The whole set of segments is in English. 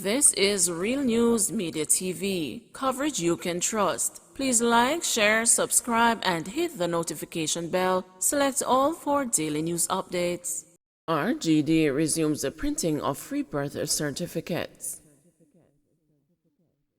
This is Real News Media TV, coverage you can trust. Please like, share, subscribe, and hit the notification bell. Select all for daily news updates. RGD resumes the printing of free birth certificates.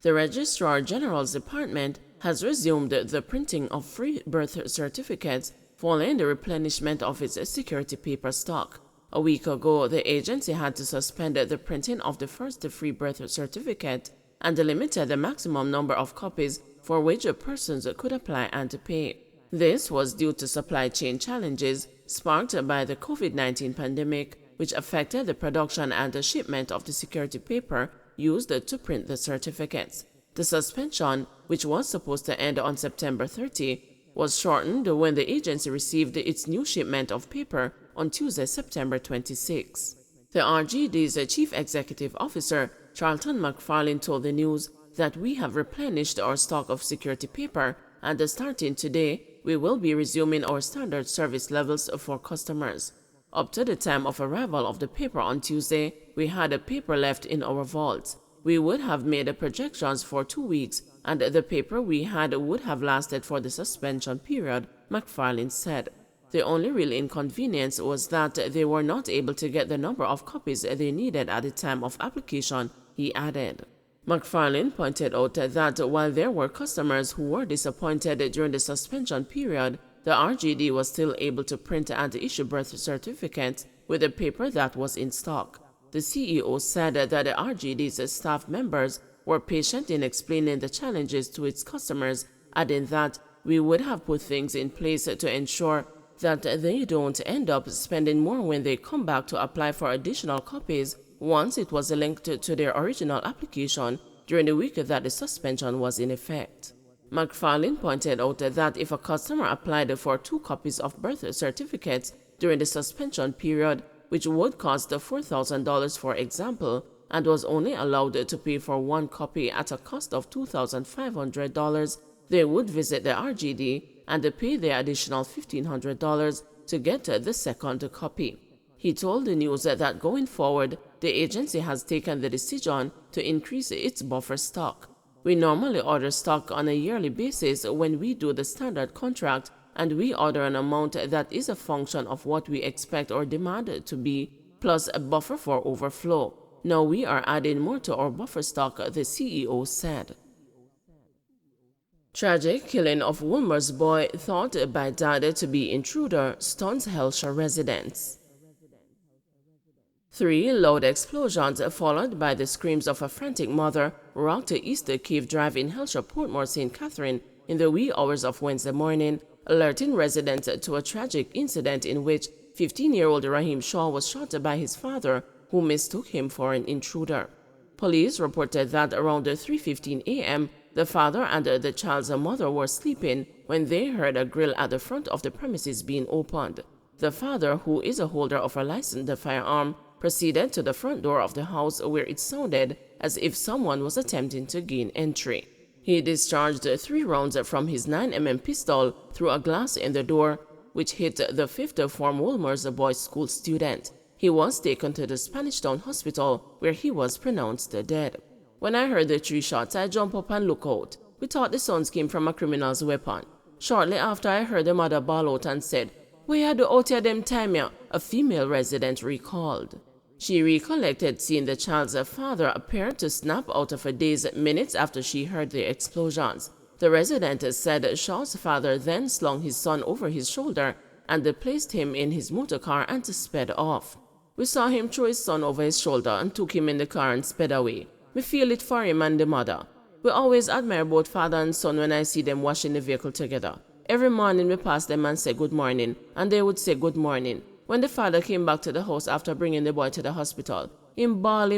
The Registrar General's Department has resumed the printing of free birth certificates following the replenishment of its security paper stock. A week ago, the agency had to suspend the printing of the first free birth certificate and limited the maximum number of copies for which persons could apply and pay. This was due to supply chain challenges sparked by the COVID-19 pandemic, which affected the production and the shipment of the security paper used to print the certificates. The suspension, which was supposed to end on September 30, was shortened when the agency received its new shipment of paper on Tuesday, September 26. The RGD's Chief Executive Officer, Charlton McFarlane, told the news that we have replenished our stock of security paper and starting today, we will be resuming our standard service levels for customers. Up to the time of arrival of the paper on Tuesday, we had a paper left in our vaults. We would have made projections for 2 weeks, and the paper we had would have lasted for the suspension period, McFarlane said. The only real inconvenience was that they were not able to get the number of copies they needed at the time of application, he added. McFarlane pointed out that while there were customers who were disappointed during the suspension period, the RGD was still able to print and issue birth certificates with the paper that was in stock. The CEO said that the RGD's staff members were patient in explaining the challenges to its customers, adding that we would have put things in place to ensure that they don't end up spending more when they come back to apply for additional copies once it was linked to their original application during the week that the suspension was in effect. McFarlane pointed out that if a customer applied for 2 copies of birth certificates during the suspension period, which would cost $4,000 for example, and was only allowed to pay for 1 copy at a cost of $2,500, they would visit the RGD and pay the additional $1,500 to get the second copy. He told the news that going forward, the agency has taken the decision to increase its buffer stock. We normally order stock on a yearly basis when we do the standard contract, and we order an amount that is a function of what we expect or demand to be, plus a buffer for overflow. Now we are adding more to our buffer stock, the CEO said. Tragic killing of Wolmer's boy thought by dad to be Intruder stuns Helsha residents. 3 loud explosions followed by the screams of a frantic mother rocked Easter Cave Drive in Helsha, Portmore, St. Catherine in the wee hours of Wednesday morning, alerting residents to a tragic incident in which 15-year-old Raheem Shaw was shot by his father, who mistook him for an intruder. Police reported that around 3:15 a.m., the father and the child's mother were sleeping when they heard a grill at the front of the premises being opened. The father, who is a holder of a licensed firearm, proceeded to the front door of the house where it sounded as if someone was attempting to gain entry. He discharged 3 rounds from his 9mm pistol through a glass in the door, which hit the 5th form Wolmer's boys' school student. He was taken to the Spanish Town Hospital, where he was pronounced dead. When I heard the 3 shots, I jumped up and looked out. We thought the sounds came from a criminal's weapon. Shortly after, I heard the mother bawl out and said, "We had to out here them time ya," a female resident recalled. She recollected seeing the child's father appear to snap out of a daze minutes after she heard the explosions. The resident said Shaw's father then slung his son over his shoulder and placed him in his motor car and sped off. We saw him throw his son over his shoulder and took him in the car and sped away. We feel it for him and the mother. We always admire both father and son when I see them washing the vehicle together. Every morning we pass them and say good morning, and they would say good morning. When the father came back to the house after bringing the boy to the hospital, him bawl.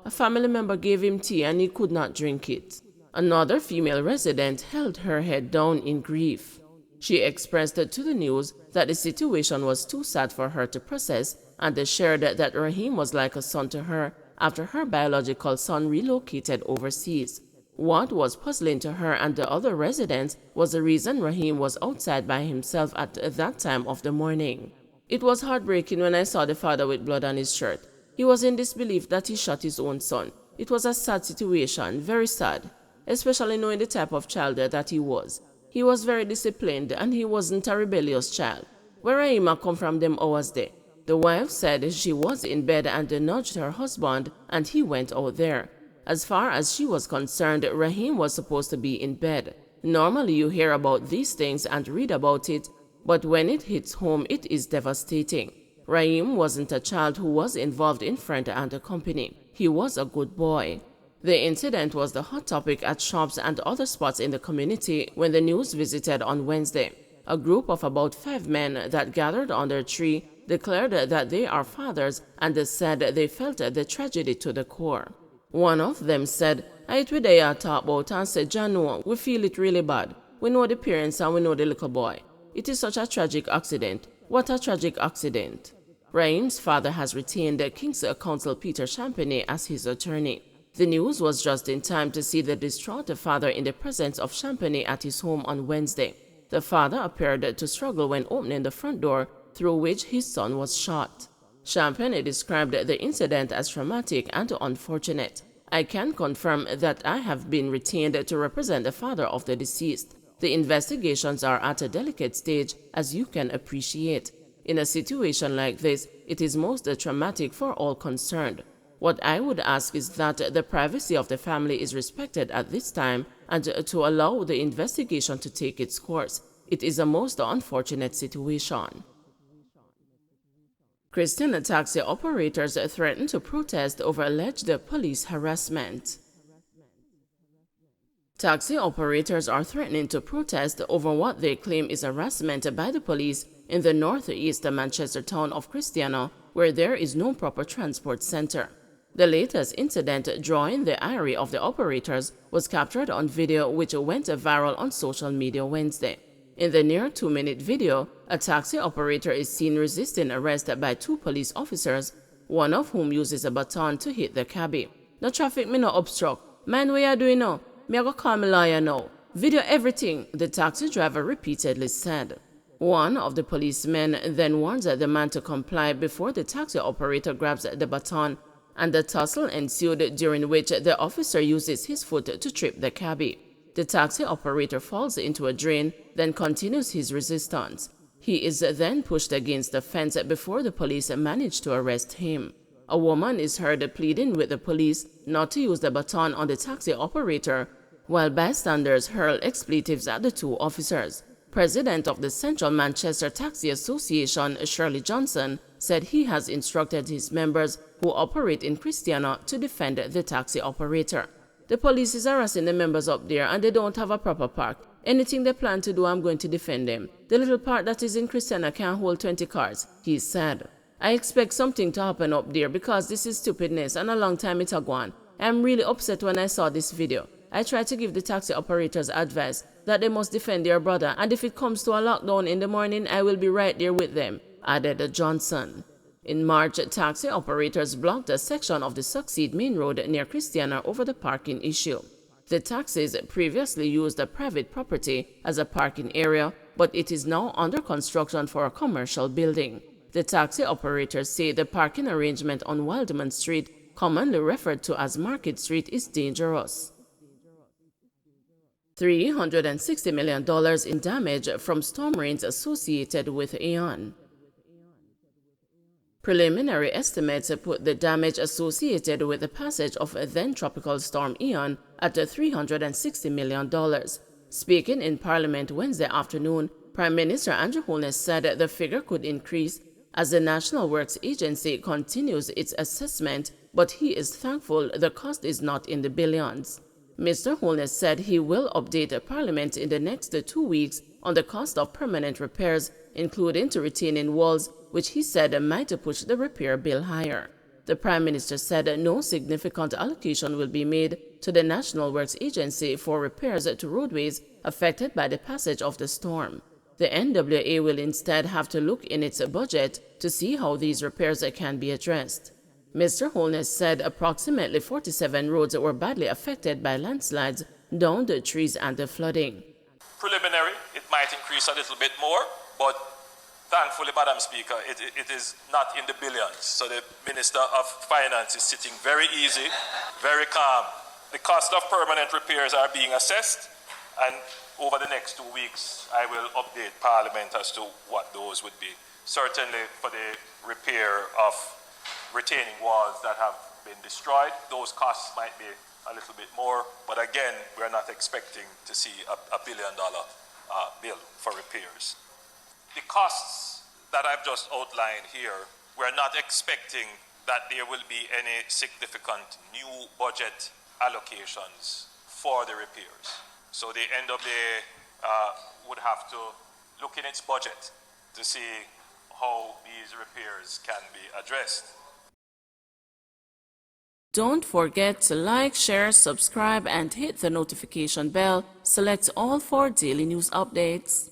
A family member gave him tea and he could not drink it. Another female resident held her head down in grief. She expressed to the news that the situation was too sad for her to process and shared that Raheem was like a son to her after her biological son relocated overseas. What was puzzling to her and the other residents was the reason Raheem was outside by himself at that time of the morning. "It was heartbreaking when I saw the father with blood on his shirt. He was in disbelief that he shot his own son. It was a sad situation, very sad, especially knowing the type of child that he was. He was very disciplined and he wasn't a rebellious child. Where Raima come from them hours there? The wife said she was in bed and nudged her husband and he went out there. As far as she was concerned, Rahim was supposed to be in bed. Normally you hear about these things and read about it, but when it hits home it is devastating. Rahim wasn't a child who was involved in friend and company. He was a good boy. The incident was the hot topic at shops and other spots in the community when the news visited on Wednesday. A group of about 5 men that gathered under a tree declared that they are fathers and said they felt the tragedy to the core. One of them said, "It we there talk about and said, Jano, we feel it really bad. We know the parents and we know the little boy. It is such a tragic accident. What a tragic accident." Rahim's father has retained King's Counsel Peter Champagny as his attorney. The news was just in time to see the distraught father in the presence of Champagny at his home on Wednesday. The father appeared to struggle when opening the front door through which his son was shot. Champagny described the incident as traumatic and unfortunate. "I can confirm that I have been retained to represent the father of the deceased. The investigations are at a delicate stage, as you can appreciate. In a situation like this, it is most traumatic for all concerned. What I would ask is that the privacy of the family is respected at this time and to allow the investigation to take its course. It is a most unfortunate situation." Christian taxi operators threaten to protest over alleged police harassment. Taxi operators are threatening to protest over what they claim is harassment by the police in the northeast Manchester town of Christiana, where there is no proper transport center. The latest incident, drawing the ire of the operators, was captured on video which went viral on social media Wednesday. In the near 2-minute video, a taxi operator is seen resisting arrest by 2 police officers, one of whom uses a baton to hit the cabbie. "No traffic, me no obstruct. Mind what you doing now? Me I go call my lawyer now. Video everything," the taxi driver repeatedly said. One of the policemen then warns the man to comply before the taxi operator grabs the baton, and a tussle ensued during which the officer uses his foot to trip the cabbie. The taxi operator falls into a drain, then continues his resistance. He is then pushed against the fence before the police manage to arrest him. A woman is heard pleading with the police not to use the baton on the taxi operator, while bystanders hurl expletives at the 2 officers. President of the Central Manchester Taxi Association, Shirley Johnson, said he has instructed his members who operate in Christiana to defend the taxi operator. "The police is harassing the members up there and they don't have a proper park. Anything they plan to do, I'm going to defend them. The little park that is in Christiana can hold 20 cars, he said. "I expect something to happen up there because this is stupidness and a long time it has gone. I'm really upset when I saw this video. I tried to give the taxi operators advice that they must defend their brother, and if it comes to a lockdown in the morning, I will be right there with them," added Johnson. In March, taxi operators blocked a section of the Succeed Main Road near Christiana over the parking issue. The taxis previously used a private property as a parking area, but it is now under construction for a commercial building. The taxi operators say the parking arrangement on Wildman Street, commonly referred to as Market Street, is dangerous. $360 million in damage from storm rains associated with Ian. Preliminary estimates put the damage associated with the passage of then-tropical storm Ian at $360 million. Speaking in Parliament Wednesday afternoon, Prime Minister Andrew Holness said the figure could increase as the National Works Agency continues its assessment, but he is thankful the cost is not in the billions. Mr. Holness said he will update Parliament in the next 2 weeks on the cost of permanent repairs, including to retaining walls, which he said might push the repair bill higher. The Prime Minister said no significant allocation will be made to the National Works Agency for repairs to roadways affected by the passage of the storm. The NWA will instead have to look in its budget to see how these repairs can be addressed. Mr. Holness said approximately 47 roads were badly affected by landslides, downed trees and flooding. Preliminary, it might increase a little bit more, but Thankfully, Madam Speaker, it is not in the billions. So the Minister of Finance is sitting very easy, very calm. The cost of permanent repairs are being assessed, and over the next 2 weeks, I will update Parliament as to what those would be. Certainly for the repair of retaining walls that have been destroyed, those costs might be a little bit more, but again, we're not expecting to see a $1 billion bill for repairs. The costs that I've just outlined here, we're not expecting that there will be any significant new budget allocations for the repairs. So the NWA would have to look in its budget to see how these repairs can be addressed. Don't forget to like, share, subscribe, and hit the notification bell. Select all for daily news updates.